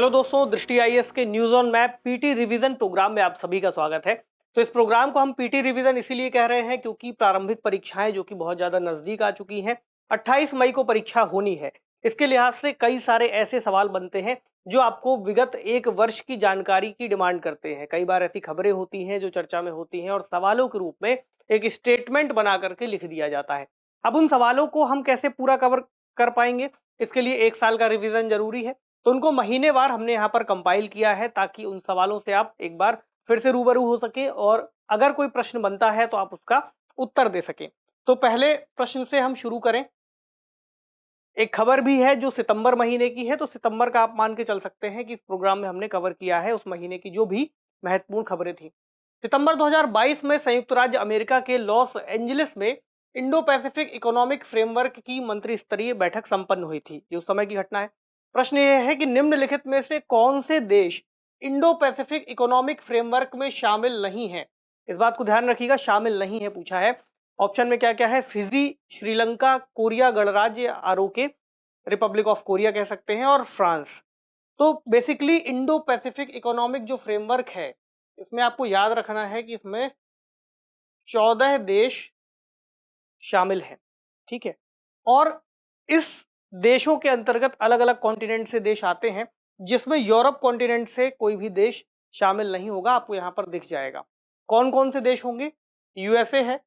Hello दोस्तों, दृष्टि IAS के news on map PT revision programme में आप सभी का स्वागत है। तो इस प्रोग्राम को हम पीटी रिवीजन इसीलिए कह रहे हैं क्योंकि प्रारंभिक परीक्षाएं जो कि बहुत ज्यादा नजदीक आ चुकी हैं, 28 मई को परीक्षा होनी है। इसके लिहाज से कई सारे ऐसे सवाल बनते हैं जो आपको विगत एक वर्ष की जानकारी की डिमांड करते हैं। कई बार ऐसी खबरें होती हैं जो चर्चा में होती हैं और सवालों के रूप में एक स्टेटमेंट बना करके लिख दिया जाता है। अब उन सवालों को हम कैसे पूरा कवर कर पाएंगे, इसके लिए एक साल का रिवीजन जरूरी है। तो उनको महीनेवार हमने यहाँ पर कंपाइल किया है ताकि उन सवालों से आप एक बार फिर से रूबरू हो सके और अगर कोई प्रश्न बनता है तो आप उसका उत्तर दे सकें। तो पहले प्रश्न से हम शुरू करें। एक खबर भी है जो सितंबर महीने की है, तो सितंबर का आप मान के चल सकते हैं कि इस प्रोग्राम में हमने कवर किया है उस महीने की जो भी महत्वपूर्ण खबरें थी। सितंबर 2022 में संयुक्त राज्य अमेरिका के लॉस एंजलिस में इंडो पैसिफिक इकोनॉमिक फ्रेमवर्क की मंत्री स्तरीय बैठक संपन्न हुई थी। ये उस समय की घटना है। प्रश्न यह है कि निम्नलिखित में से कौन से देश इंडो पैसिफिक इकोनॉमिक फ्रेमवर्क में शामिल नहीं है। इस बात को ध्यान रखिएगा, शामिल नहीं है पूछा है। ऑप्शन में क्या क्या है? फिजी, श्रीलंका, कोरिया गणराज्य आरओके, रिपब्लिक ऑफ कोरिया कह सकते हैं, और फ्रांस। तो बेसिकली इंडो पैसिफिक इकोनॉमिक जो फ्रेमवर्क है इसमें आपको याद रखना है कि इसमें 14 देश शामिल हैं, ठीक है। और इस देशों के अंतर्गत अलग अलग कॉन्टिनेंट से देश आते हैं, जिसमें यूरोप कॉन्टिनेंट से कोई भी देश शामिल नहीं होगा। आपको यहां पर दिख जाएगा कौन कौन से देश होंगे। यूएसए है,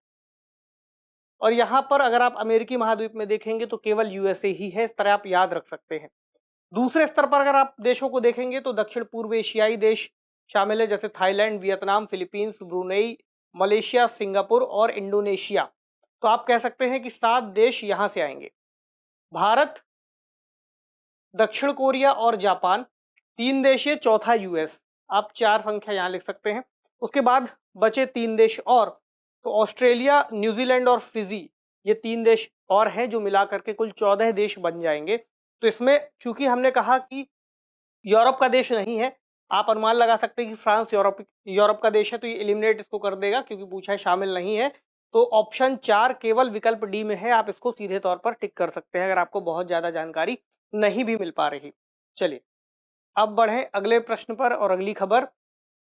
और यहां पर अगर आप अमेरिकी महाद्वीप में देखेंगे तो केवल यूएसए ही है। इस तरह आप याद रख सकते हैं। दूसरे स्तर पर अगर आप देशों को देखेंगे तो दक्षिण पूर्व एशियाई देश शामिल है, जैसे Thailand, Vietnam, Philippines, Brunei, Malaysia, Singapore और इंडोनेशिया। तो आप कह सकते हैं कि 7 देश यहां से आएंगे। भारत, दक्षिण कोरिया और जापान 3 देश है, चौथा यूएस। आप 4 संख्या यहां लिख सकते हैं। उसके बाद बचे 3 देश और, तो ऑस्ट्रेलिया, न्यूजीलैंड और फिजी, ये 3 देश और हैं जो मिला करके कुल 14 देश बन जाएंगे। तो इसमें चूंकि हमने कहा कि यूरोप का देश नहीं है, आप अनुमान लगा सकते हैं कि फ्रांस यूरोप का देश है, तो ये एलिमिनेट इसको कर देगा क्योंकि पूछा है शामिल नहीं है। तो ऑप्शन 4 केवल विकल्प डी में है। आप इसको सीधे तौर पर टिक कर सकते हैं अगर आपको बहुत ज्यादा जानकारी नहीं भी मिल पा रही। चलिए अब बढ़े अगले प्रश्न पर और अगली खबर।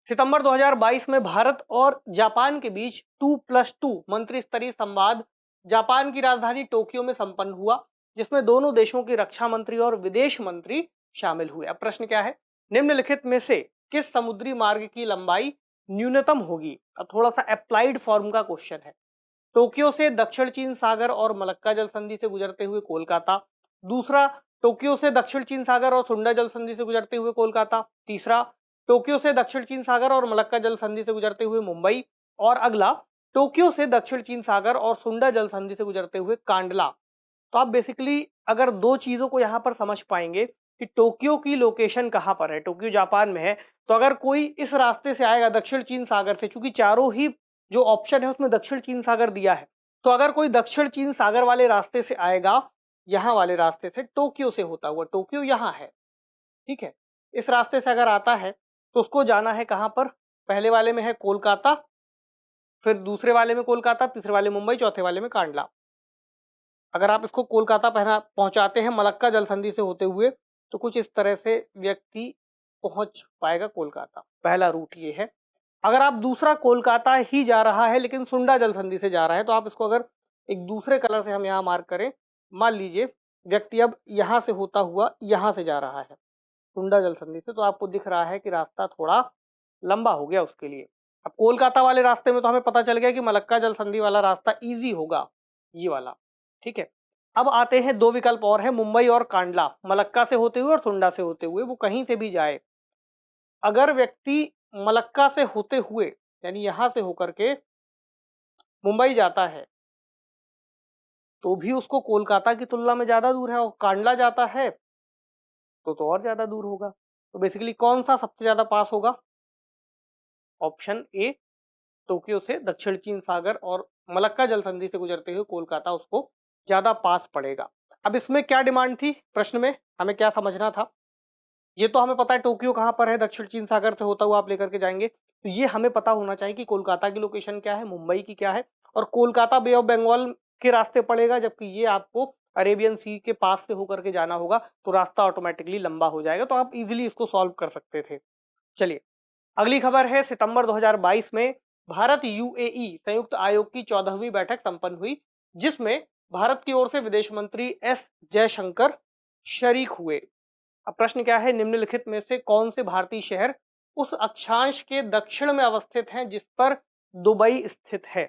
सितंबर 2022 में भारत और जापान के बीच 2+2 मंत्री स्तरीय संवाद जापान की राजधानी टोक्यो में संपन्न हुआ, जिसमें दोनों देशों के रक्षा मंत्री और विदेश मंत्री शामिल हुए। अब प्रश्न क्या है? निम्नलिखित में से किस समुद्री मार्ग की लंबाई न्यूनतम होगी? अब थोड़ा सा अप्लाइड फॉर्म का क्वेश्चन है। टोक्यो से दक्षिण चीन सागर और मलक्का जल संधि से गुजरते हुए कोलकाता। दूसरा, टोक्यो से दक्षिण चीन सागर और सुंडा जल संधि से गुजरते हुए कोलकाता। तीसरा, टोक्यो से दक्षिण चीन सागर और मलक्का जल संधि से गुजरते हुए मुंबई। और अगला, टोक्यो से दक्षिण चीन सागर और सुंडा जल संधि से गुजरते हुए कांडला। तो आप बेसिकली अगर 2 चीजों को यहां पर समझ पाएंगे कि टोक्यो की लोकेशन कहां पर है, टोक्यो जापान में है, तो अगर कोई इस रास्ते से आएगा दक्षिण चीन सागर से, चूंकि चारों ही जो ऑप्शन है उसमें दक्षिण चीन सागर दिया है, तो अगर कोई दक्षिण चीन सागर वाले रास्ते से आएगा, यहां वाले रास्ते से टोक्यो से होता हुआ, टोक्यो यहां है, ठीक है, इस रास्ते से अगर आता है तो उसको जाना है कहां पर? पहले वाले में है कोलकाता, फिर दूसरे वाले में कोलकाता, तीसरे वाले मुंबई, चौथे वाले में कांडला। अगर आप इसको कोलकाता पहुंचाते हैं मलक्का जल संधि से होते हुए, तो कुछ इस तरह से व्यक्ति पहुंच पाएगा कोलकाता। पहला रूट ये है। अगर आप दूसरा कोलकाता ही जा रहा है लेकिन सुंडा जल संधि से जा रहा है, तो आप इसको अगर एक दूसरे कलर से हम यहाँ मार्क करें, मान लीजिए व्यक्ति अब यहाँ से होता हुआ यहाँ से जा रहा है सुंडा जल संधि से, तो आपको दिख रहा है कि रास्ता थोड़ा लंबा हो गया उसके लिए। अब कोलकाता वाले रास्ते में तो हमें पता चल गया कि मलक्का जल संधि वाला रास्ता ईजी होगा, ये वाला, ठीक है। अब आते हैं 2 विकल्प और है, मुंबई और कांडला, मलक्का से होते हुए और सुंडा से होते हुए, वो कहीं से भी जाए। अगर व्यक्ति मलक्का से होते हुए यानी यहां से होकर के मुंबई जाता है तो भी उसको कोलकाता की तुलना में ज्यादा दूर है, और कांडला जाता है तो और ज्यादा दूर होगा। तो बेसिकली कौन सा सबसे ज्यादा पास होगा? ऑप्शन ए, टोक्यो से दक्षिण चीन सागर और मलक्का जल संधि से गुजरते हुए कोलकाता उसको ज्यादा पास पड़ेगा। अब इसमें क्या डिमांड थी प्रश्न में, हमें क्या समझना था? ये तो हमें पता है टोक्यो कहां पर है, दक्षिण चीन सागर से होता हुआ आप लेकर के जाएंगे, तो ये हमें पता होना चाहिए कि कोलकाता की लोकेशन क्या है, मुंबई की क्या है, और कोलकाता बे ऑफ बंगाल के रास्ते पड़ेगा, जबकि ये आपको अरेबियन सी के पास से होकर के जाना होगा तो रास्ता ऑटोमेटिकली लंबा हो जाएगा, तो आप इजीली इसको सॉल्व कर सकते थे। चलिए अगली खबर है, सितंबर 2022 में भारत यूएई संयुक्त आयोग की 14वीं बैठक संपन्न हुई, जिसमें भारत की ओर से विदेश मंत्री एस जयशंकर शरीक हुए। अब प्रश्न क्या है, निम्नलिखित में से कौन से भारतीय शहर उस अक्षांश के दक्षिण में अवस्थित हैं जिस पर दुबई स्थित है?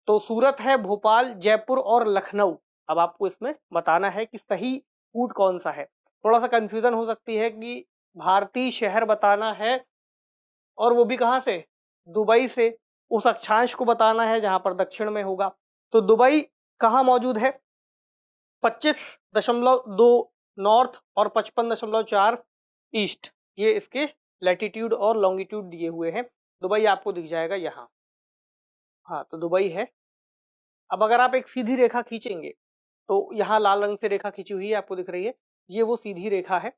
तो सूरत है, भोपाल, जयपुर और लखनऊ। अब आपको इसमें बताना है कि सही कूट कौन सा है। थोड़ा सा कंफ्यूजन हो सकती है कि भारतीय शहर बताना है और वो भी कहां से, दुबई से, उस अक्षांश को बताना है जहां पर दक्षिण में होगा। तो दुबई कहां मौजूद है, 25.2 नॉर्थ और 55.4 ईस्ट, ये इसके लैटिट्यूड और लॉन्गिट्यूड दिए हुए हैं। दुबई आपको दिख जाएगा यहाँ, हाँ तो दुबई है। अब अगर आप एक सीधी रेखा खींचेंगे तो यहाँ लाल रंग से रेखा खींची हुई है, आपको दिख रही है, ये वो सीधी रेखा है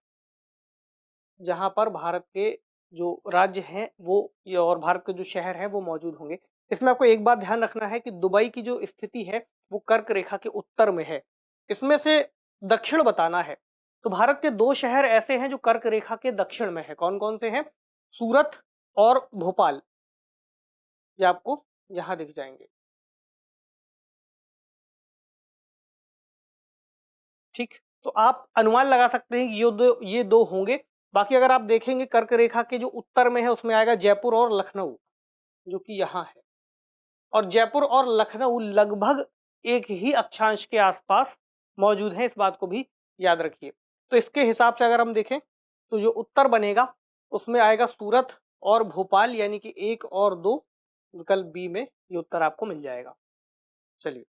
जहां पर भारत के जो राज्य हैं वो और भारत के जो शहर हैं वो मौजूद होंगे। इसमें आपको एक बात ध्यान रखना है कि दुबई की जो स्थिति है वो कर्क रेखा के उत्तर में है, इसमें से दक्षिण बताना है। तो भारत के 2 शहर ऐसे हैं जो कर्क रेखा के दक्षिण में है, कौन कौन से हैं, सूरत और भोपाल, ये आपको यहां दिख जाएंगे। ठीक, तो आप अनुमान लगा सकते हैं कि ये दो होंगे। बाकी अगर आप देखेंगे कर्क रेखा के जो उत्तर में है उसमें आएगा जयपुर और लखनऊ, जो कि यहाँ है, और जयपुर और लखनऊ लगभग एक ही अक्षांश के आसपास मौजूद हैं, इस बात को भी याद रखिए। तो इसके हिसाब से अगर हम देखें तो जो उत्तर बनेगा उसमें आएगा सूरत और भोपाल, यानी कि 1 और 2, विकल्प बी में ये उत्तर आपको मिल जाएगा। चलिए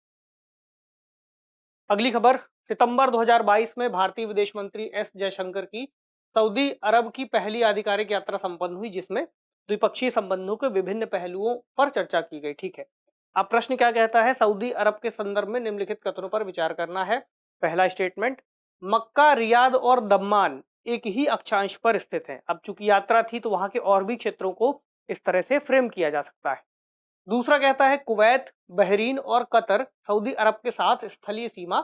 अगली खबर, सितंबर 2022 में भारतीय विदेश मंत्री एस जयशंकर की सऊदी अरब की पहली आधिकारिक यात्रा संपन्न हुई, जिसमें द्विपक्षीय संबंधों के विभिन्न पहलुओं पर चर्चा की गई। ठीक है, अब प्रश्न क्या कहता है, सऊदी अरब के संदर्भ में निम्नलिखित कथनों पर विचार करना है। पहला स्टेटमेंट, मक्का, रियाद और दम्मान एक ही अक्षांश पर स्थित है। अब चूंकि यात्रा थी तो वहां के और भी क्षेत्रों को इस तरह से फ्रेम किया जा सकता है। दूसरा कहता है, कुवैत, बहरीन और कतर सऊदी अरब के साथ स्थलीय सीमा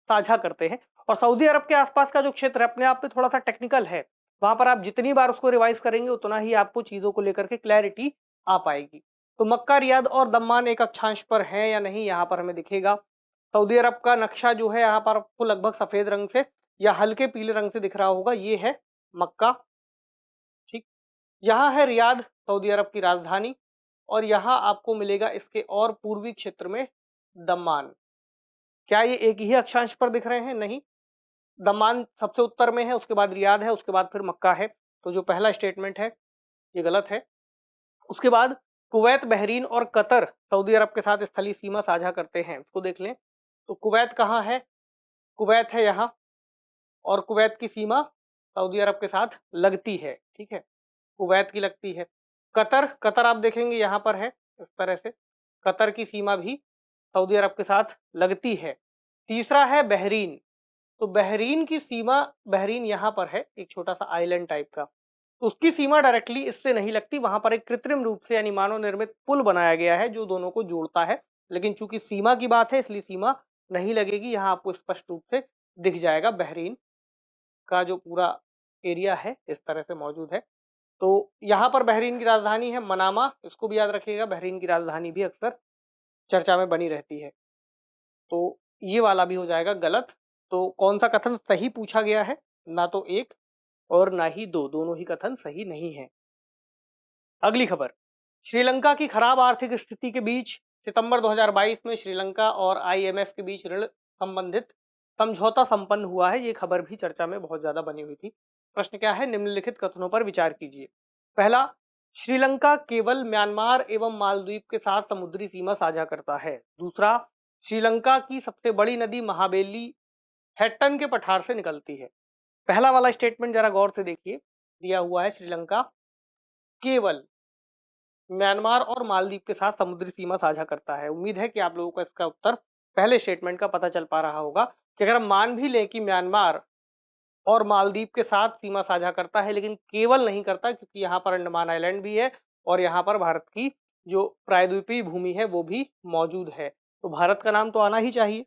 साझा करते हैं। और सऊदी अरब के आसपास का जो क्षेत्र है अपने आप में थोड़ा सा टेक्निकल है, वहां पर आप जितनी बार उसको रिवाइज करेंगे उतना ही आपको चीजों को लेकर के क्लैरिटी आ पाएगी। तो मक्का, रियाद और दम्मान एक अक्षांश पर है या नहीं, यहाँ पर हमें दिखेगा। सऊदी अरब का नक्शा जो है यहाँ पर आपको लगभग सफेद रंग से या हल्के पीले रंग से दिख रहा होगा, ये है मक्का। ठीक, यहाँ है रियाद, सऊदी अरब की राजधानी, और यहाँ आपको मिलेगा इसके और पूर्वी क्षेत्र में दम्मान। क्या ये एक ही अक्षांश पर दिख रहे हैं, नहीं, दम्मान सबसे उत्तर में है, उसके बाद रियाद है, उसके बाद फिर मक्का है। तो जो पहला स्टेटमेंट है ये गलत है। उसके बाद कुवैत, बहरीन और कतर सऊदी अरब के साथ स्थलीय सीमा साझा करते हैं, इसको देख लें। तो कुवैत कहाँ है, कुवैत है यहाँ, और कुवैत की सीमा सऊदी अरब के साथ लगती है। ठीक है, कुवैत की लगती है। कतर, कतर आप देखेंगे यहाँ पर है, इस तरह से कतर की सीमा भी सऊदी अरब के साथ लगती है। तीसरा है बहरीन, तो बहरीन की सीमा, बहरीन यहाँ पर है, एक छोटा सा आइलैंड टाइप का, तो उसकी सीमा डायरेक्टली इससे नहीं लगती, वहां पर एक कृत्रिम रूप से यानी मानव निर्मित पुल बनाया गया है जो दोनों को जोड़ता है। लेकिन चूंकि सीमा की बात है इसलिए सीमा नहीं लगेगी, यहाँ आपको स्पष्ट रूप से दिख जाएगा बहरीन का जो पूरा एरिया है इस तरह से मौजूद है। तो यहाँ पर बहरीन की राजधानी है मनामा, इसको भी याद रखिएगा, बहरीन की राजधानी भी अक्सर चर्चा में बनी रहती है। तो ये वाला भी हो जाएगा गलत। तो कौन सा कथन सही पूछा गया है, ना तो 1 और ना ही 2, दोनों ही कथन सही नहीं है। अगली खबर, श्रीलंका की खराब आर्थिक स्थिति के बीच सितंबर 2022 में श्रीलंका और आईएमएफ के बीच ऋण संबंधित समझौता संपन्न हुआ है। ये खबर भी चर्चा में बहुत ज्यादा बनी हुई थी। प्रश्न क्या है, निम्नलिखित कथनों पर विचार कीजिए। पहला, श्रीलंका केवल म्यांमार एवं मालदीव के साथ समुद्री सीमा साझा करता है। दूसरा, श्रीलंका की सबसे बड़ी नदी महाबेली हैटन के पठार से निकलती है। पहला वाला स्टेटमेंट जरा गौर से देखिए, दिया हुआ है श्रीलंका केवल म्यांमार और मालदीव के साथ समुद्री सीमा साझा करता है। उम्मीद है कि आप लोगों को इसका उत्तर पहले स्टेटमेंट का पता चल पा रहा होगा कि अगर हम मान भी लें कि म्यांमार और मालदीव के साथ सीमा साझा करता है लेकिन केवल नहीं करता, क्योंकि यहाँ पर अंडमान आइलैंड भी है और यहाँ पर भारत की जो प्रायद्वीपीय भूमि है वो भी मौजूद है। तो भारत का नाम तो आना ही चाहिए,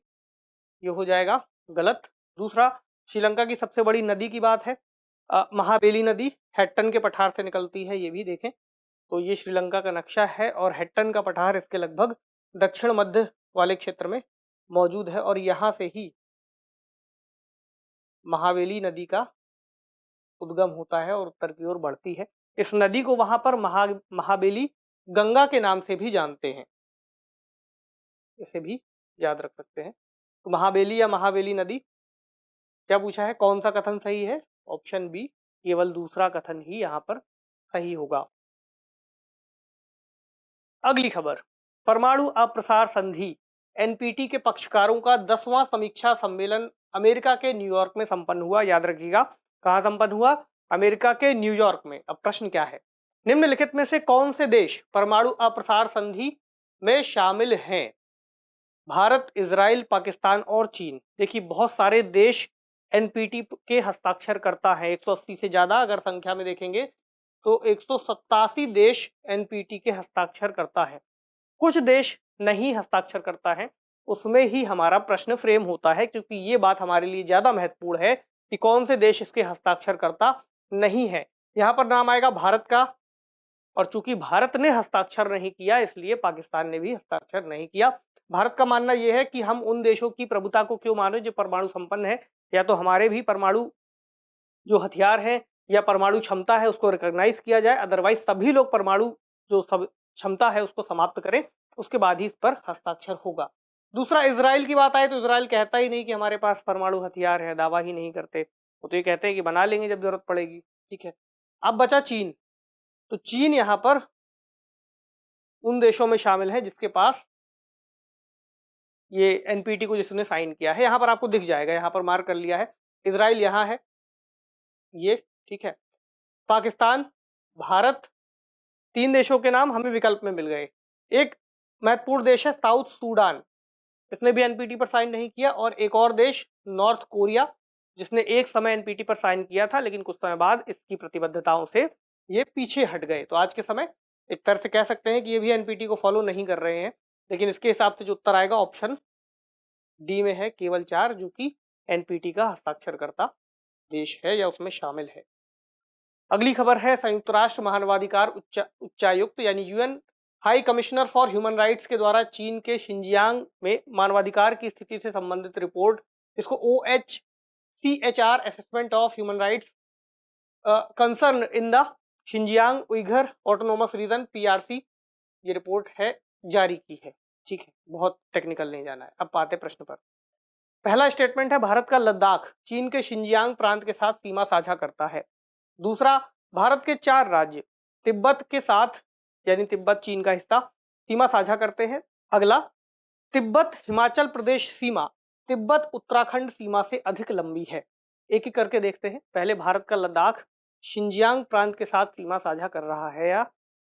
ये हो जाएगा गलत। दूसरा, श्रीलंका की सबसे बड़ी नदी की बात है, महाबेली नदी हैट्टन के पठार से निकलती है, ये भी देखें। तो ये श्रीलंका का नक्शा है और हैट्टन का पठार इसके लगभग दक्षिण मध्य वाले क्षेत्र में मौजूद है और यहाँ से ही महाबेली नदी का उद्गम होता है और उत्तर की ओर बढ़ती है। इस नदी को वहां पर महाबेली गंगा के नाम से भी जानते हैं, इसे भी याद रख सकते हैं। तो महाबेली या महाबेली नदी, क्या पूछा है, कौन सा कथन सही है? ऑप्शन बी, केवल दूसरा कथन ही यहाँ पर सही होगा। अगली खबर, परमाणु अप्रसार संधि एनपीटी के पक्षकारों का 10वां समीक्षा सम्मेलन अमेरिका के न्यूयॉर्क में संपन्न हुआ। याद रखिएगा, कहां संपन्न हुआ? अमेरिका के न्यूयॉर्क में। अब प्रश्न क्या है, निम्नलिखित में से कौन से देश परमाणु अप्रसार संधि में शामिल हैं? भारत, इजराइल, पाकिस्तान और चीन। देखिए, बहुत सारे देश एनपीटी के हस्ताक्षर करता है, 180 से ज्यादा अगर संख्या में देखेंगे तो 187 देश एनपीटी के हस्ताक्षर करता है। कुछ देश नहीं हस्ताक्षर करता है, उसमें ही हमारा प्रश्न फ्रेम होता है, क्योंकि ये बात हमारे लिए ज्यादा महत्वपूर्ण है कि कौन से देश इसके हस्ताक्षर करता नहीं है। यहाँ पर नाम आएगा भारत का, और चूंकि भारत ने हस्ताक्षर नहीं किया इसलिए पाकिस्तान ने भी हस्ताक्षर नहीं किया। भारत का मानना यह है कि हम उन देशों की प्रभुता को क्यों माने जो परमाणु संपन्न है, या तो हमारे भी परमाणु जो हथियार है या परमाणु क्षमता है उसको रिकॉग्नाइज किया जाए, अदरवाइज सभी लोग परमाणु जो सब क्षमता है उसको समाप्त करें, उसके बाद ही इस पर हस्ताक्षर होगा। दूसरा, इजराइल की बात आए तो इजराइल कहता ही नहीं कि हमारे पास परमाणु हथियार है, दावा ही नहीं करते। वो तो ये कहते हैं कि बना लेंगे जब जरूरत पड़ेगी। ठीक है, अब बचा चीन। तो चीन यहाँ पर उन देशों में शामिल है जिसके पास ये एनपीटी को जिसने साइन किया है। यहाँ पर आपको दिख जाएगा, यहाँ पर मार्क कर लिया है, इजराइल यहाँ है ये। ठीक है, पाकिस्तान, भारत, 3 देशों के नाम हमें विकल्प में मिल गए। एक महत्वपूर्ण देश है साउथ सूडान, इसने भी एनपीटी पर साइन नहीं किया। और एक और देश नॉर्थ कोरिया, जिसने एक समय एनपीटी पर साइन किया था लेकिन कुछ समय बाद इसकी प्रतिबद्धताओं से ये पीछे हट गए। तो आज के समय एक तरह से कह सकते हैं कि ये भी एनपीटी को फॉलो नहीं कर रहे हैं। लेकिन इसके हिसाब से जो उत्तर आएगा ऑप्शन डी में है, केवल 4, जो कि एनपीटी का हस्ताक्षर करता देश है या उसमें शामिल है। अगली खबर है, संयुक्त राष्ट्र मानवाधिकार उच्चायुक्त यानी UN high commissioner for human rights के द्वारा चीन के शिंजियांग में मानवाधिकार की स्थिति से संबंधित रिपोर्ट, इसको OHCHR assessment of human rights concern in the Xinjiang Uyghur autonomous region PRC, ये रिपोर्ट है जारी की है। ठीक है, बहुत टेक्निकल नहीं जाना है। अब आते प्रश्न पर। पहला स्टेटमेंट है, भारत का लद्दाख चीन के शिंजियांग प्रांत के साथ सीमा साझा करता है। दूसरा, भारत के 4 राज्य तिब्बत के साथ, यानी तिब्बत चीन का हिस्सा, सीमा साझा करते हैं। अगला, तिब्बत हिमाचल प्रदेश सीमा तिब्बत उत्तराखंड सीमा से अधिक लंबी है। एक एक करके देखते हैं। पहले, भारत का लद्दाख शिंजियांग प्रांत के साथ सीमा साझा कर रहा है या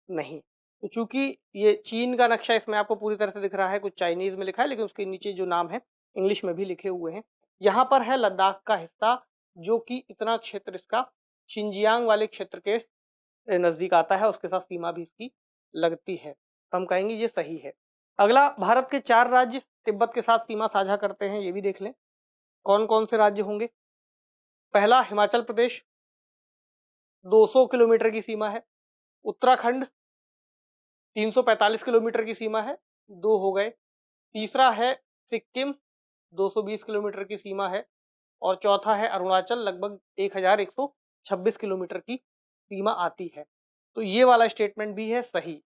नहीं। तो चूंकि ये चीन का नक्शा इसमें आपको पूरी तरह से दिख रहा है, कुछ चाइनीज में लिखा है लेकिन उसके नीचे जो नाम है इंग्लिश में भी लिखे हुए हैं। यहाँ पर है लद्दाख का हिस्सा, जो कि इतना क्षेत्र इसका शिंजियांग वाले क्षेत्र के नजदीक आता है, उसके साथ सीमा भी इसकी लगती है। तो हम कहेंगे ये सही है। अगला, भारत के 4 राज्य तिब्बत के साथ सीमा साझा करते हैं, ये भी देख लें कौन कौन से राज्य होंगे। पहला, हिमाचल प्रदेश 200 किलोमीटर की सीमा है। उत्तराखंड 345 किलोमीटर की सीमा है, 2 हो गए। तीसरा है सिक्किम, 220 किलोमीटर की सीमा है। और चौथा है अरुणाचल, लगभग 1126 किलोमीटर की सीमा आती है। तो ये वाला स्टेटमेंट भी है सही।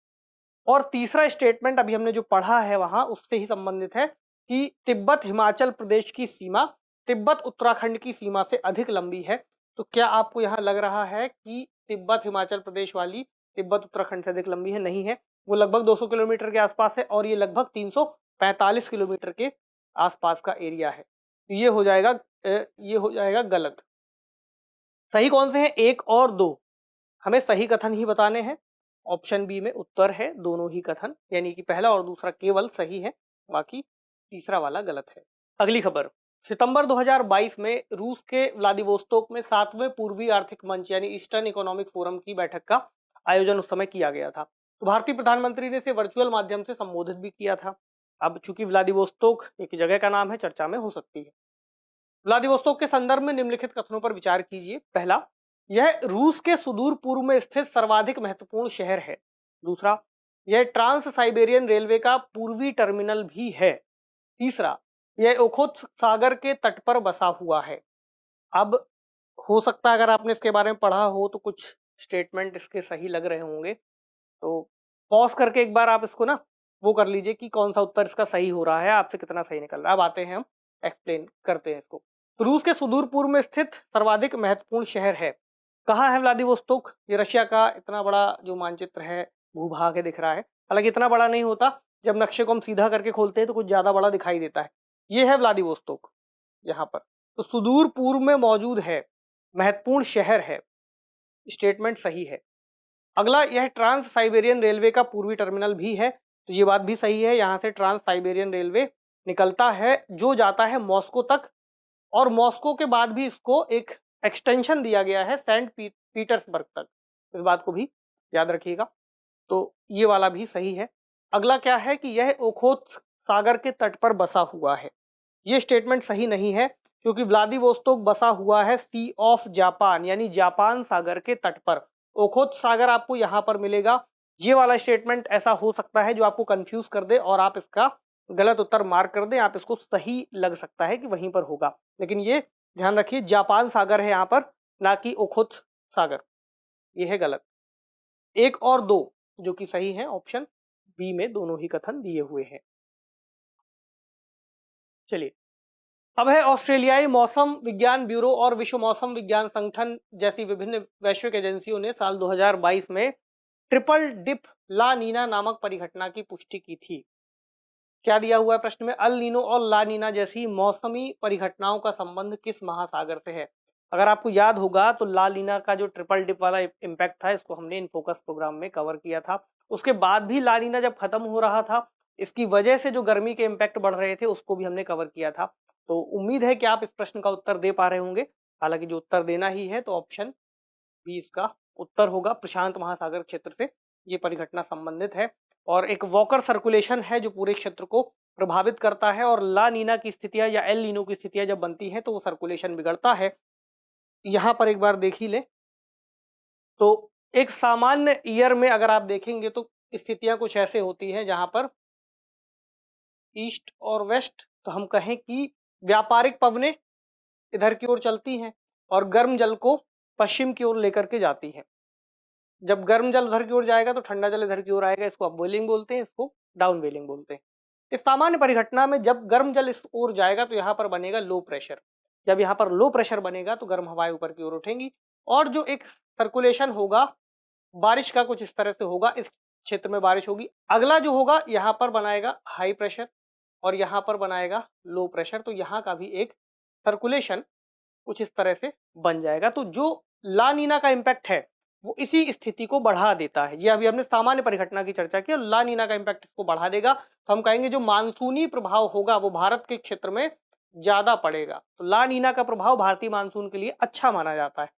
और तीसरा स्टेटमेंट अभी हमने जो पढ़ा है वहां उससे ही संबंधित है कि तिब्बत हिमाचल प्रदेश की सीमा तिब्बत उत्तराखंड की सीमा से अधिक लंबी है। तो क्या आपको यहाँ लग रहा है कि तिब्बत हिमाचल प्रदेश वाली तिब्बत उत्तराखंड से अधिक लंबी है? नहीं है, वो लगभग 200 किलोमीटर के आसपास है और ये लगभग 345 किलोमीटर के आसपास का एरिया है। तो ये हो जाएगा गलत। सही कौन से हैं? 1 और 2, हमें सही कथन ही बताने हैं। ऑप्शन बी में उत्तर है दोनों ही कथन, यानी कि पहला और दूसरा केवल सही है, बाकी तीसरा वाला गलत है। अगली खबर, सितंबर 2022 में रूस के व्लादिवोस्तोक में 7वें पूर्वी आर्थिक मंच यानी ईस्टर्न इकोनॉमिक फोरम की बैठक का आयोजन उस समय किया गया था। तो भारतीय प्रधानमंत्री ने इसे वर्चुअल माध्यम से संबोधित भी किया था। अब चूंकि व्लादिवोस्तोक एक जगह का नाम है, चर्चा में हो सकती है। व्लादिवोस्तोक के संदर्भ में निम्नलिखित कथनों पर विचार कीजिए। पहला, यह रूस के सुदूर पूर्व में स्थित सर्वाधिक महत्वपूर्ण शहर है। दूसरा, यह ट्रांस साइबेरियन रेलवे का पूर्वी टर्मिनल भी है। तीसरा, यह ओखोत्स्क सागर के तट पर बसा हुआ है। अब हो सकता है अगर आपने इसके बारे में पढ़ा हो तो कुछ स्टेटमेंट इसके सही लग रहे होंगे, तो पॉज करके एक बार आप इसको ना वो कर लीजिए कि कौन सा उत्तर इसका सही हो रहा है, आपसे कितना सही निकल रहा है। अब आते हैं हम एक्सप्लेन करते हैं इसको। तो रूस के सुदूर पूर्व में स्थित सर्वाधिक महत्वपूर्ण शहर है। कहाँ है व्लादिवोस्तोक? ये रशिया का इतना बड़ा जो मानचित्र है, भूभाग है, दिख रहा है। हालांकि इतना बड़ा नहीं होता, जब नक्शे को हम सीधा करके खोलते हैं तो कुछ ज्यादा बड़ा दिखाई देता है। ये है व्लादिवोस्तोक यहाँ पर, तो सुदूर पूर्व में मौजूद है, महत्वपूर्ण शहर है, स्टेटमेंट सही है। अगला, यह ट्रांस साइबेरियन रेलवे का पूर्वी टर्मिनल भी है, तो ये बात भी सही है। यहाँ से ट्रांस साइबेरियन रेलवे निकलता है जो जाता है मॉस्को तक, और मॉस्को के बाद भी इसको एक एक्सटेंशन दिया गया है सेंट पीटर्सबर्ग तक। इस बात को भी याद रखिएगा, तो ये वाला भी सही है। अगला क्या है कि यह ओखोत्स्क सागर के तट पर बसा हुआ है। ये स्टेटमेंट सही नहीं है, क्योंकि व्लादिवोस्तोक बसा हुआ है सी ऑफ जापान, यानी जापान सागर के तट पर। ओखोत्स्क सागर आपको यहाँ पर मिलेगा। ये वाला स्टेटमेंट ऐसा हो सकता है जो आपको कंफ्यूज कर दे और आप इसका गलत उत्तर मार्क कर दे, आप इसको सही लग सकता है कि वहीं पर होगा, लेकिन ये ध्यान रखिए जापान सागर है यहाँ पर, ना कि ओखोत्स्क सागर। ये है गलत। 1 और 2 जो कि सही है, ऑप्शन बी में दोनों ही कथन दिए हुए हैं। चलिए, अब है ऑस्ट्रेलियाई मौसम विज्ञान ब्यूरो और विश्व मौसम विज्ञान संगठन जैसी विभिन्न वैश्विक एजेंसियों ने साल 2022 में ट्रिपल डिप ला नीना नामक परिघटना की पुष्टि की थी। क्या दिया हुआ है प्रश्न में? अल नीनो और ला नीना जैसी मौसमी परिघटनाओं का संबंध किस महासागर से है? अगर आपको याद होगा तो ला नीना का जो ट्रिपल डिप वाला इम्पैक्ट था, इसको हमने इन फोकस प्रोग्राम में कवर किया था। उसके बाद भी ला नीना जब खत्म हो रहा था, इसकी वजह से जो गर्मी के इम्पैक्ट बढ़ रहे थे, उसको भी हमने कवर किया था। तो उम्मीद है कि आप इस प्रश्न का उत्तर दे पा रहे होंगे। हालांकि जो उत्तर देना ही है, तो ऑप्शन बी इसका उत्तर होगा। प्रशांत महासागर क्षेत्र से ये परिघटना संबंधित है, और एक वॉकर सर्कुलेशन है जो पूरे क्षेत्र को प्रभावित करता है, और ला नीना की स्थितियां या एल नीनो की स्थितियां जब बनती हैं तो वो सर्कुलेशन बिगड़ता है। यहां पर एक बार देख ही ले, तो एक सामान्य ईयर में अगर आप देखेंगे तो स्थितियां कुछ ऐसे होती हैं जहां पर ईस्ट और वेस्ट, तो हम कहें कि व्यापारिक पवनें इधर की ओर चलती हैं और गर्म जल को पश्चिम की ओर लेकर के जाती हैं। जब गर्म जल उधर की ओर जाएगा तो ठंडा जल इधर की ओर आएगा, इसको अपवेलिंग बोलते हैं, इसको डाउन वेलिंग बोलते हैं। इस सामान्य परिघटना में जब गर्म जल इस ओर जाएगा तो यहाँ पर बनेगा लो प्रेशर। जब यहाँ पर लो प्रेशर बनेगा तो गर्म हवाएं ऊपर की ओर उठेंगी, और जो एक सर्कुलेशन होगा बारिश का कुछ इस तरह से होगा, इस क्षेत्र में बारिश होगी। अगला जो होगा यहाँ पर बनाएगा हाई प्रेशर और यहाँ पर बनाएगा लो प्रेशर, तो यहाँ का भी एक सर्कुलेशन कुछ इस तरह से बन जाएगा। तो जो ला नीना का इम्पैक्ट है वो इसी स्थिति को बढ़ा देता है। ये अभी हमने सामान्य परिघटना की चर्चा की, और ला नीना का इम्पैक्ट इसको बढ़ा देगा। तो हम कहेंगे जो मानसूनी प्रभाव होगा वो भारत के क्षेत्र में ज्यादा पड़ेगा। तो ला नीना का प्रभाव भारतीय मानसून के लिए अच्छा माना जाता है।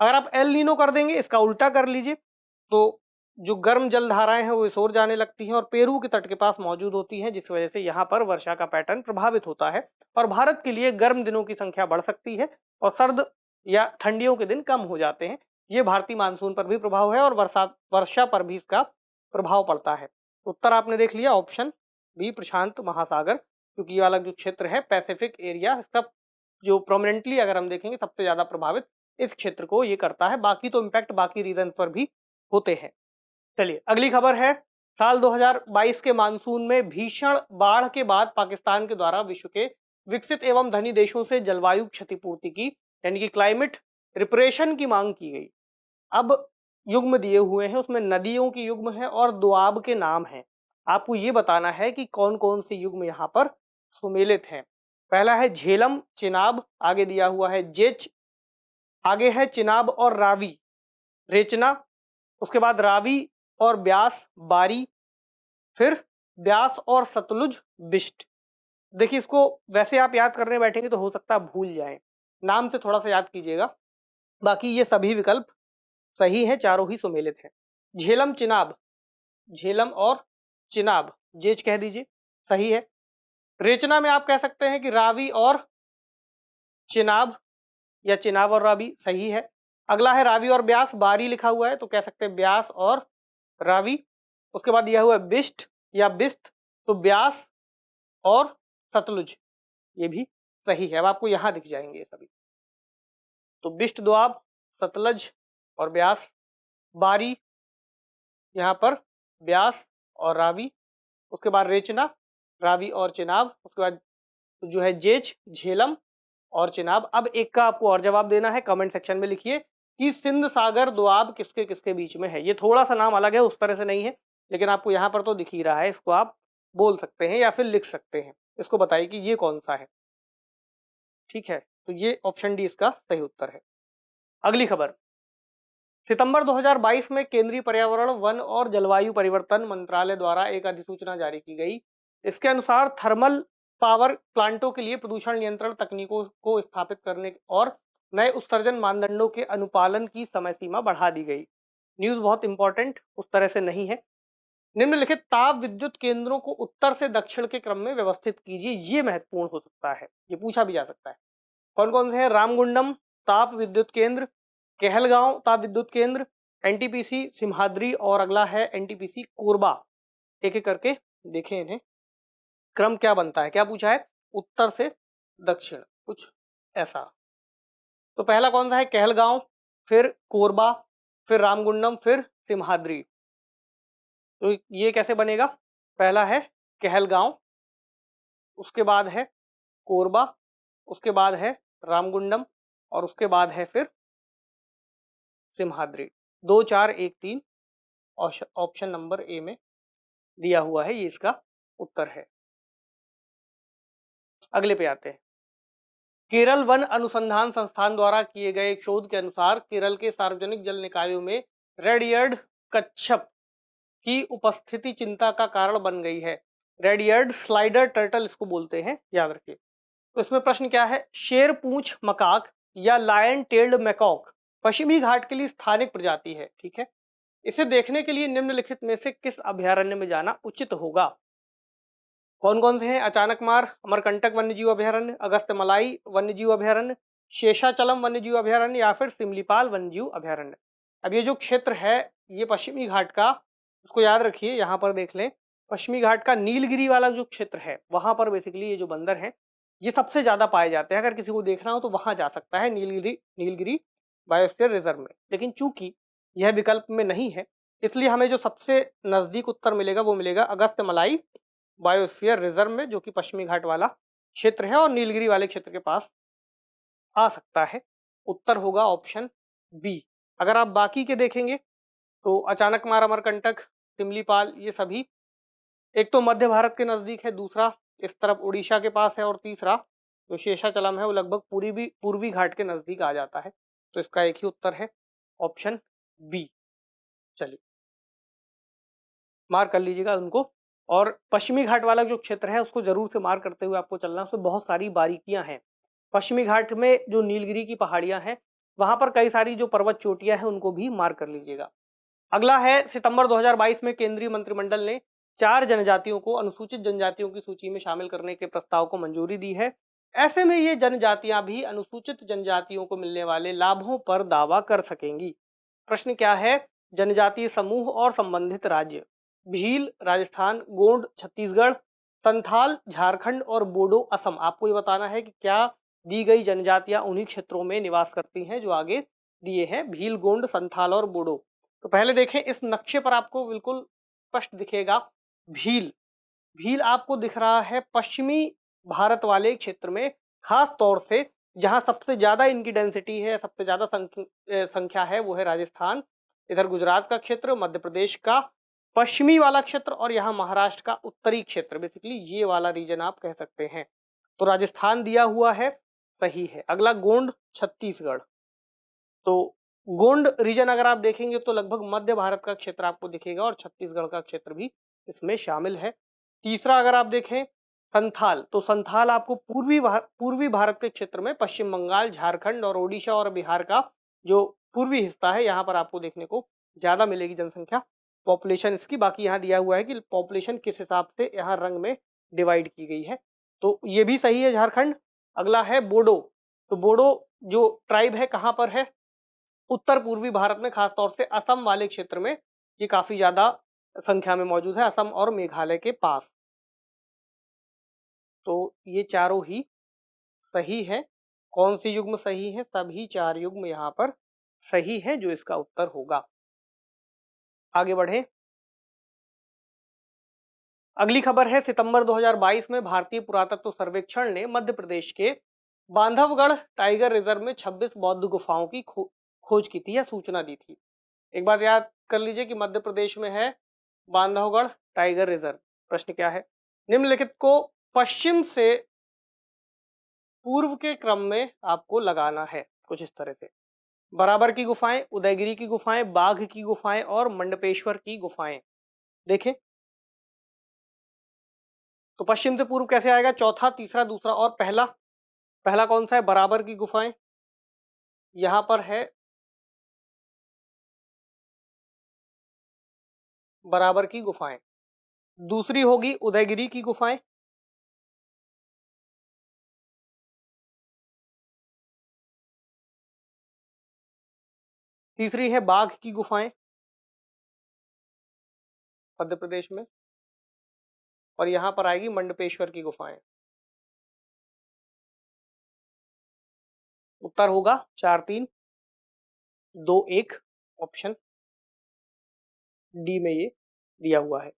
अगर आप एल नीनो कर देंगे, इसका उल्टा कर लीजिए, तो जो गर्म जल धाराएं हैं वो इस ओर जाने लगती हैं और पेरू के तट के पास मौजूद होती हैं, जिस वजह से यहाँ पर वर्षा का पैटर्न प्रभावित होता है, और भारत के लिए गर्म दिनों की संख्या बढ़ सकती है और सर्द या ठंडियों के दिन कम हो जाते हैं। ये भारतीय मानसून पर भी प्रभाव है और वर्षा पर भी इसका प्रभाव पड़ता है। उत्तर आपने देख लिया, ऑप्शन बी प्रशांत महासागर, क्योंकि ये वाला जो क्षेत्र है पैसिफिक एरिया, इसका जो प्रोमिनेंटली अगर हम देखेंगे सबसे ज्यादा प्रभावित इस क्षेत्र को ये करता है। बाकी तो इम्पैक्ट बाकी रीजन पर भी होते हैं। चलिए, अगली खबर है, साल 2022 के मानसून में भीषण बाढ़ के बाद पाकिस्तान के द्वारा विश्व के विकसित एवं धनी देशों से जलवायु क्षतिपूर्ति की, यानी कि क्लाइमेट रिपरेशन की मांग की गई। अब युग्म दिए हुए हैं, उसमें नदियों की युग्म है और दोआब के नाम हैं। आपको ये बताना है कि कौन कौन से युग्म यहाँ पर सुमेलित हैं। पहला है झेलम चिनाब, आगे दिया हुआ है जेच, आगे है चिनाब और रावी रेचना, उसके बाद रावी और ब्यास बारी, फिर ब्यास और सतलुज बिस्ट। देखिए, इसको वैसे आप याद करने बैठेंगे तो हो सकता है भूल जाएं, नाम से थोड़ा सा याद कीजिएगा। बाकी ये सभी विकल्प सही है, चारों ही सुमेलित हैं। झेलम चिनाब, झेलम और चिनाब, जेच कह दीजिए, सही है। रेचना में आप कह सकते हैं कि रावी और चिनाब या चिनाब और रावी, सही है। अगला है रावी और ब्यास, बारी लिखा हुआ है तो कह सकते हैं ब्यास और रावी। उसके बाद दिया हुआ है बिष्ट या बिस्त, तो ब्यास और सतलुज, ये भी सही है। अब आपको यहां दिख जाएंगे ये सभी, तो बिष्ट दोआब, सतलज और ब्यास, बारी यहाँ पर ब्यास और रावी, उसके बाद रेचना, रावी और चिनाब, उसके बाद जो है जेच, झेलम और चिनाब। अब एक का आपको और जवाब देना है, कमेंट सेक्शन में लिखिए कि सिंध सागर दोआब किसके किसके बीच में है। ये थोड़ा सा नाम अलग है, उस तरह से नहीं है, लेकिन आपको यहाँ पर तो दिख ही रहा है, इसको आप बोल सकते हैं या फिर लिख सकते हैं। इसको बताइए कि ये कौन सा है। ठीक है, तो ये ऑप्शन डी इसका सही उत्तर है। अगली खबर, सितंबर 2022 में केंद्रीय पर्यावरण, वन और जलवायु परिवर्तन मंत्रालय द्वारा एक अधिसूचना जारी की गई। इसके अनुसार थर्मल पावर प्लांटों के लिए प्रदूषण नियंत्रण तकनीकों को स्थापित करने और नए उत्सर्जन मानदंडों के अनुपालन की समय सीमा बढ़ा दी गई। न्यूज बहुत इंपॉर्टेंट उस तरह से नहीं है। निम्नलिखित ताप विद्युत केंद्रों को उत्तर से दक्षिण के क्रम में व्यवस्थित कीजिए, ये महत्वपूर्ण हो सकता है, ये पूछा भी जा सकता है। कौन कौन से हैं? रामगुंडम ताप विद्युत केंद्र, कहलगांव ताप विद्युत केंद्र, एनटीपीसी सिम्हाद्री और अगला है एनटीपीसी कोरबा। एक एक करके देखें इन्हें, क्रम क्या बनता है, क्या पूछा है? उत्तर से दक्षिण, कुछ ऐसा। तो पहला कौन सा है? कहलगांव, फिर कोरबा, फिर रामगुंडम, फिर सिम्हाद्री। तो ये कैसे बनेगा? पहला है कहलगांव, उसके बाद है कोरबा, उसके बाद है रामगुंडम और उसके बाद है फिर सिम्हाद्री। 2 4 1 3 ऑप्शन नंबर ए में दिया हुआ है, ये इसका उत्तर है। अगले पे आते हैं। केरल वन अनुसंधान संस्थान द्वारा किए गए एक शोध के अनुसार केरल के सार्वजनिक जल निकायों में रेड-ईयर्ड कच्छप की उपस्थिति चिंता का कारण बन गई है। रेड-ईयर्ड स्लाइडर टर्टल इसको बोलते हैं, याद रखिए। तो इसमें प्रश्न क्या है? शेर पूंछ मकाक या लायन टेल्ड मैकॉक पश्चिमी घाट के लिए स्थानिक प्रजाति है। ठीक है, इसे देखने के लिए निम्नलिखित में से किस अभयारण्य में जाना उचित होगा? कौन कौन से हैं? अचानकमार अमरकंटक वन्यजीव अभयारण्य, अगस्त्यमलाई वन्यजीव अभयारण्य, शेषाचलम वन्यजीव अभयारण्य या फिर सिमलीपाल वन्यजीव अभयारण्य। अब ये जो क्षेत्र है ये पश्चिमी घाट का, उसको याद रखिए, यहाँ पर देख लें, पश्चिमी घाट का नीलगिरी वाला जो क्षेत्र है वहां पर बेसिकली ये जो बंदर है ये सबसे ज्यादा पाए जाते हैं। अगर किसी को देखना हो तो वहां जा सकता है, नीलगिरी बायोस्फीयर रिजर्व में। लेकिन चूंकि यह विकल्प में नहीं है, इसलिए हमें जो सबसे नजदीक उत्तर मिलेगा वो मिलेगा अगस्त्यमलाई बायोस्फीयर रिजर्व में, जो कि पश्चिमी घाट वाला क्षेत्र है और नीलगिरी वाले क्षेत्र के पास आ सकता है। उत्तर होगा ऑप्शन बी। अगर आप बाकी के देखेंगे तो अचानकमार अमरकंटक सिमलीपाल ये सभी एक तो मध्य भारत के नजदीक है, दूसरा इस तरफ उड़ीसा के पास है और तीसरा जो शेषाचलम है वो लगभग पूर्वी घाट के नजदीक आ जाता है। तो इसका एक ही उत्तर है, ऑप्शन बी। चलिए मार्क कर लीजिएगा उनको। और पश्चिमी घाट वाला जो क्षेत्र है उसको जरूर से मार्क करते हुए आपको चलना, उसमें बहुत सारी बारीकियां हैं। पश्चिमी घाट में जो नीलगिरी की पहाड़ियां हैं वहां पर कई सारी जो पर्वत चोटियां हैं उनको भी मार्क कर लीजिएगा। अगला है, सितंबर 2022 में केंद्रीय मंत्रिमंडल ने 4 जनजातियों को अनुसूचित जनजातियों की सूची में शामिल करने के प्रस्ताव को मंजूरी दी है। ऐसे में ये जनजातियां भी अनुसूचित जनजातियों को मिलने वाले लाभों पर दावा कर सकेंगी। प्रश्न क्या है? जनजातीय समूह और संबंधित राज्य। भील राजस्थान, गोंड छत्तीसगढ़, संथाल झारखंड और बोडो असम। आपको ये बताना है कि क्या दी गई जनजातियां उन्हीं क्षेत्रों में निवास करती हैं जो आगे दिए हैं, भील, गोंड, संथाल और बोडो। तो पहले देखें, इस नक्शे पर आपको बिल्कुल स्पष्ट दिखेगा भील। भील आपको दिख रहा है पश्चिमी भारत वाले क्षेत्र में, खास तौर से जहां सबसे ज्यादा इनकी डेंसिटी है, सबसे ज्यादा संख्या है वो है राजस्थान, इधर गुजरात का क्षेत्र, मध्य प्रदेश का पश्चिमी वाला क्षेत्र और यहाँ महाराष्ट्र का उत्तरी क्षेत्र, बेसिकली ये वाला रीजन आप कह सकते हैं। तो राजस्थान दिया हुआ है, सही है। अगला गोंड छत्तीसगढ़। तो गोंड रीजन अगर आप देखेंगे तो लगभग मध्य भारत का क्षेत्र आपको दिखेगा और छत्तीसगढ़ का क्षेत्र भी इसमें शामिल है। तीसरा अगर आप देखें संथाल, तो संथाल आपको पूर्वी भारत के क्षेत्र में पश्चिम बंगाल, झारखंड और ओडिशा और बिहार का जो पूर्वी हिस्सा है यहाँ पर आपको देखने को ज्यादा मिलेगी जनसंख्या, पॉपुलेशन इसकी। बाकी यहाँ दिया हुआ है कि पॉपुलेशन किस हिसाब से यहाँ रंग में डिवाइड की गई है, तो ये भी सही है झारखंड। अगला है बोडो। तो बोडो जो ट्राइब है कहाँ पर है? उत्तर पूर्वी भारत में, खासतौर से असम वाले क्षेत्र में ये काफी ज्यादा संख्या में मौजूद है, असम और मेघालय के पास। तो ये चारों ही सही है। कौन सी युग्म सही है? सभी 4 युग्म यहाँ पर सही है, जो इसका उत्तर होगा। आगे बढ़े। अगली खबर है, सितंबर 2022 में भारतीय पुरातत्व सर्वेक्षण ने मध्य प्रदेश के बांधवगढ़ टाइगर रिजर्व में 26 बौद्ध गुफाओं की खोज की थी या सूचना दी थी। एक बार याद कर लीजिए कि मध्य प्रदेश में है बांधवगढ़ टाइगर रिजर्व। प्रश्न क्या है? निम्नलिखित को पश्चिम से पूर्व के क्रम में आपको लगाना है, कुछ इस तरह से। बराबर की गुफाएं, उदयगिरी की गुफाएं, बाघ की गुफाएं और मंडपेश्वर की गुफाएं। देखें तो पश्चिम से पूर्व कैसे आएगा? चौथा, तीसरा, दूसरा और पहला। पहला कौन सा है? बराबर की गुफाएं। यहां पर है बराबर की गुफाएं। दूसरी होगी उदयगिरी की गुफाएं। तीसरी है बाघ की गुफाएं मध्य प्रदेश में। और यहां पर आएगी मंडपेश्वर की गुफाएं। उत्तर होगा 4 3 2 1, ऑप्शन डी में ये दिया हुआ है।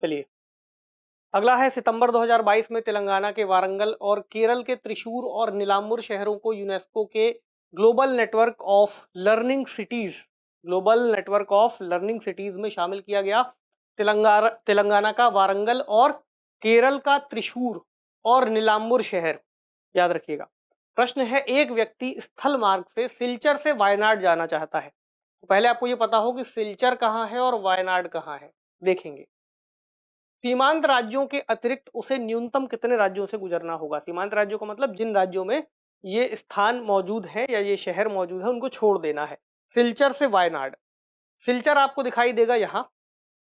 चलिए अगला है, सितंबर 2022 में तेलंगाना के वारंगल और केरल के त्रिशूर और नीलांबुर शहरों को यूनेस्को के global network of learning cities में शामिल किया गया। तेलंगाना का वारंगल और केरल का त्रिशूर और नीलांबुर शहर, याद रखिएगा। प्रश्न है, एक व्यक्ति स्थल मार्ग से सिलचर से वायनाड जाना चाहता है। तो पहले आपको ये पता हो कि सिलचर कहाँ है और वायनाड कहाँ है। देखेंगे सीमांत राज्यों के अतिरिक्त उसे न्यूनतम कितने राज्यों से गुजरना होगा? सीमांत राज्यों का मतलब जिन राज्यों में ये स्थान मौजूद है या ये शहर मौजूद है उनको छोड़ देना है। सिलचर से वायनाड। सिलचर आपको दिखाई देगा यहां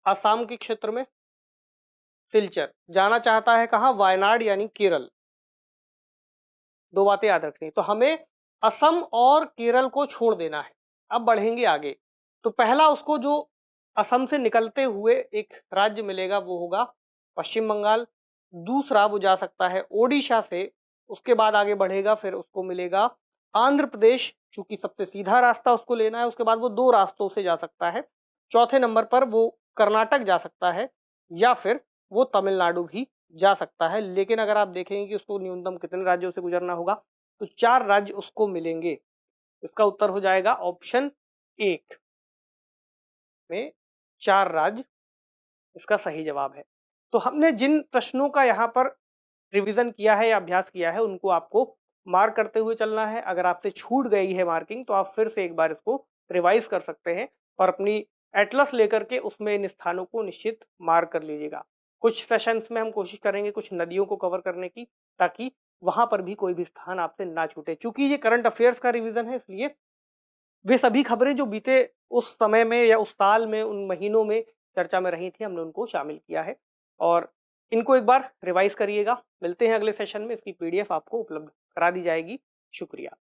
असम के क्षेत्र में। सिलचर जाना चाहता है कहां? वायनाड यानी केरल। दो बातें याद रखनी, तो हमें असम और केरल को छोड़ देना है। अब बढ़ेंगे आगे। तो पहला उसको जो असम से निकलते हुए एक राज्य मिलेगा वो होगा पश्चिम बंगाल। दूसरा वो जा सकता है ओडिशा से। उसके बाद आगे बढ़ेगा, फिर उसको मिलेगा आंध्र प्रदेश, चूंकि सबसे सीधा रास्ता उसको लेना है। उसके बाद वो 2 रास्तों से जा सकता है। चौथे नंबर पर वो कर्नाटक जा सकता है या फिर वो तमिलनाडु भी जा सकता है। लेकिन अगर आप देखेंगे कि उसको न्यूनतम कितने राज्यों से गुजरना होगा, तो 4 राज्य उसको मिलेंगे। इसका उत्तर हो जाएगा ऑप्शन 1 में 4 राज्य इसका सही जवाब है। तो हमने जिन प्रश्नों का यहाँ पर रिवीजन किया है या अभ्यास किया है उनको आपको मार्क करते हुए चलना है। अगर आपसे छूट गई है मार्किंग तो आप फिर से एक बार इसको रिवाइज कर सकते हैं और अपनी एटलस लेकर के उसमें इन स्थानों को निश्चित मार्क कर लीजिएगा। कुछ सेशंस में हम कोशिश करेंगे कुछ नदियों को कवर करने की, ताकि वहां पर भी कोई भी स्थान आपसे ना छूटे। चूंकि ये करंट अफेयर्स का रिवीजन है, इसलिए वे सभी खबरें जो बीते उस समय में या उस साल में, उन महीनों में चर्चा में रही थी, हमने उनको शामिल किया है। और इनको एक बार रिवाइज करिएगा। मिलते हैं अगले सेशन में, इसकी पीडीएफ आपको उपलब्ध करा दी जाएगी। शुक्रिया।